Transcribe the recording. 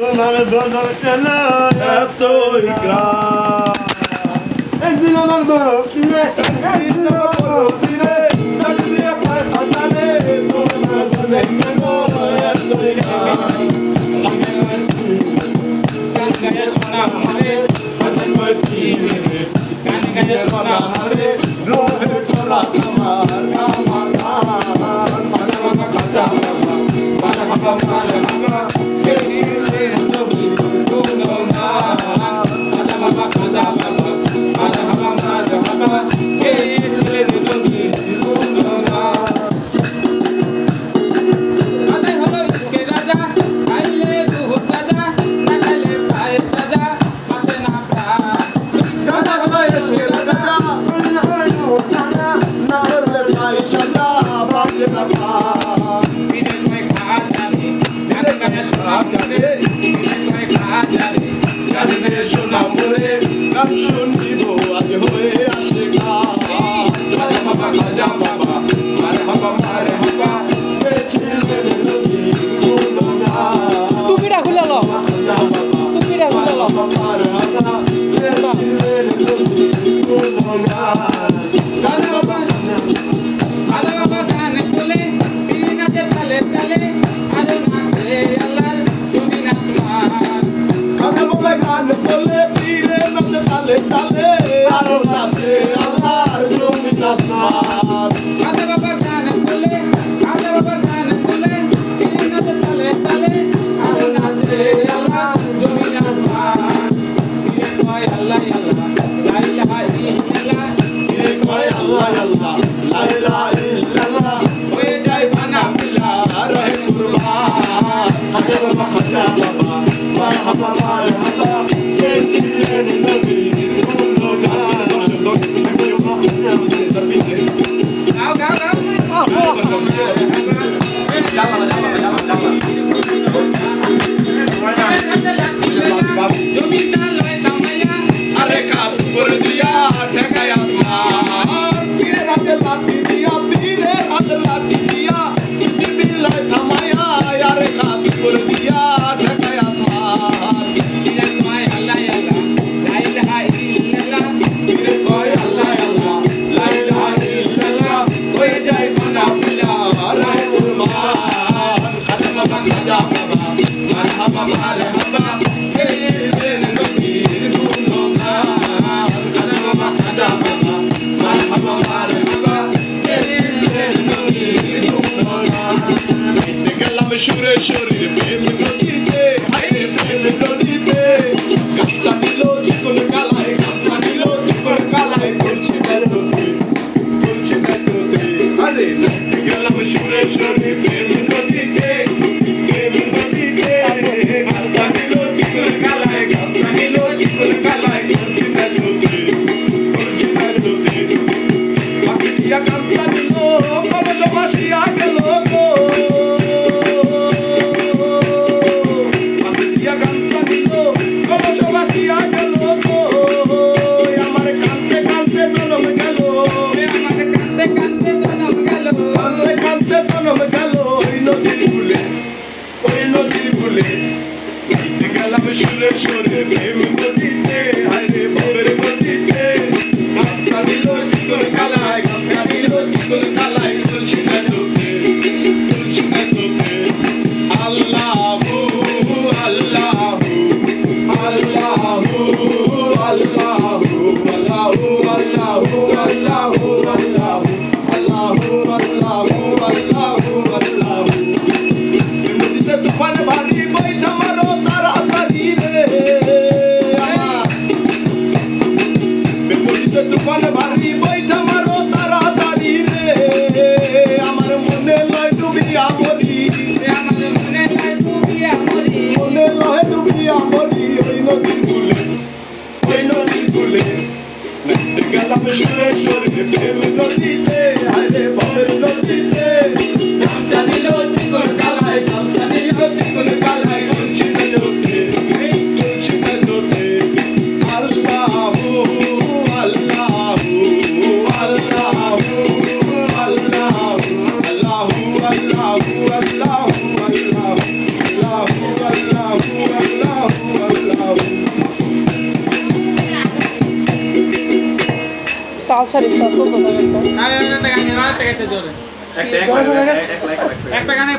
তোমার গজল কেন এতই গ্রাম একদিন আমার বড় কিনে একদিন আমার বড় কিনে চাকরি পায় খাতালে তোমার গজল কেন এতই গ্রাম গান গায়ে সোনা আমারে গান করছি গান গায়ে সোনা আমারে রোহে তোরা আমার আমার আমার মানা খাতা মানা বাবা মানা বাবা কেলে তুমি তুমি না মানা বাবা খাতা বাবা মানা বাবা মানা বাবা কেলে তুমি তুমি না আরে হলো ইসকে রাজা আইলে দুহুদ রাজা না খাইলে পায়ে সাজা মাথে না প্রাণ গানা হলো ইসকে রাজা না হলো জানা না হলে পাই সাজা বাজে না পা বিনে কই খা জানি গান গায়ে সোনা জানে বিনে কই খা জানি গান গায়ে সোনা মোরে গান শুনিব আজ হয়ে আসে গা মারে বাবা খাজা বাবা মারে বাবা মারে বাবা টুপিটা খুলে লো টুপিটা খুলে লো আরে বাবা আরে বাবা গান বলে বিনে নাচে তালে তালে আরে নাচে আল্লাহ তুমি নাচমান গান বলে পীরে নাচে তালে তালে আরো নাচে আল্লাহর জমি চাষমান আরে বাবা গান বলে আরে বাবা গান বলে বিনে নাচে তালে তালে আরে নাচে আল্লাহ তুমি নাচমান বিনে কয় আল্লাহ আল্লাহ লা ইলাহা ইল্লাল্লাহ কয় আল্লাহ আল্লাহ লা ইলাহা ইল্লাল্লাহ হয়ে যায় বানা পিলা রহে কুরবান হাতে বাবা খাজা বাবা মারহাবা মারহাবা কে দিলেন নবী কুলো গান গাও গাও গাও জমিটা লয় দামাইয়া আরে কাজ করে দিয়া ঠেকায় আসমান পীরে হাতে লাঠি দিয়া পীরে হাতে লাঠি দিয়া পৃথিবী লয় থামায়া আরে কাজ করে দিয়া ঠেকায় আসমান পীরে কয় আল্লাহ আল্লাহ লা ইলাহা ইল্লাল্লাহ পীরে কয় আল্লাহ আল্লাহ লা ইলাহা ইল্লাল্লাহ হয়ে যায় বানা পিলা রাহে কুরবান খাজা বাবা খাজা বাবা মারহাবা মারহাবা কে দিলেন নবীর গুণগান খাজা বাবা খাজা বাবা মারহাবা মারহাবা কে দিলেন নবীর গুণগান গাইতে গেলাম সুরে শরীর প্রেম নদীতে হায়রে প্রেম নদীতে গাছটা নিল চিকন কালায় গাছটা নিল চিকন কালায় তুলসী গাছতে আরে নাচতে গেলাম সুরে শরীর প্রেম নদীতে গাছটা নিল চিকন কালায় গাছটা নিল চিকন কালায় তুলসী গাছতে বাকি দিয়া গাছটা নিল কলস ভাসিয়া গেল গো বাকি দিয়া গাছটা নিল কলস ভাসিয়া গেল গো আমার কাঁদতে কাঁদতে জনম গেল আমাকে কাঁদতে কাঁদতে জনম গেল কাঁদতে কাঁদতে জনম গেল ওই নদীর ভুলে গাইতে গেলাম সুরে সুরে প্রেম নদীতে হায়রে ভবের নদীতে গাছটা নিল চিকন কালায় গাছটা নিল চিকন কালায় তুলসী গাছতে আল্লাহু আল্লাহু আল্লাহু আল্লাহু আল্লাহু আল্লাহু আল্লাহু আল্লাহু আল্লাহু আল্লাহু আল্লাহু নদীতে তুফান ভারী বইটা মারো তাড়াতাড়ি রে আমার নদীতে তুফান ভারী বইটা মারো তাড়াতাড়ি রে আমার মনে লয় ডুবিয়া মরি আমার মনে নাই ডুবিয়া মরি মনে লয় ডুবিয়া মরি ওই নদীর কূলে নাচতে গেলাম সুরে সুরে প্রেম নদীতে হায়রে ভবের নদীতে গামছা নিল চিকন কালায় গামছা নিল চিকন কালায় তুলসী গাছতে আল্লাহু আল্লাহু আল্লাহু আল্লাহু আল্লাহু আল্লাহু আল্লাহু আল্লাহু আল্লাহু আল্লাহু তাল ছাড়িস না, তো কোথায় একটা একটা গানে জোরে একটা জয় হয়ে গেছে। একটা গানে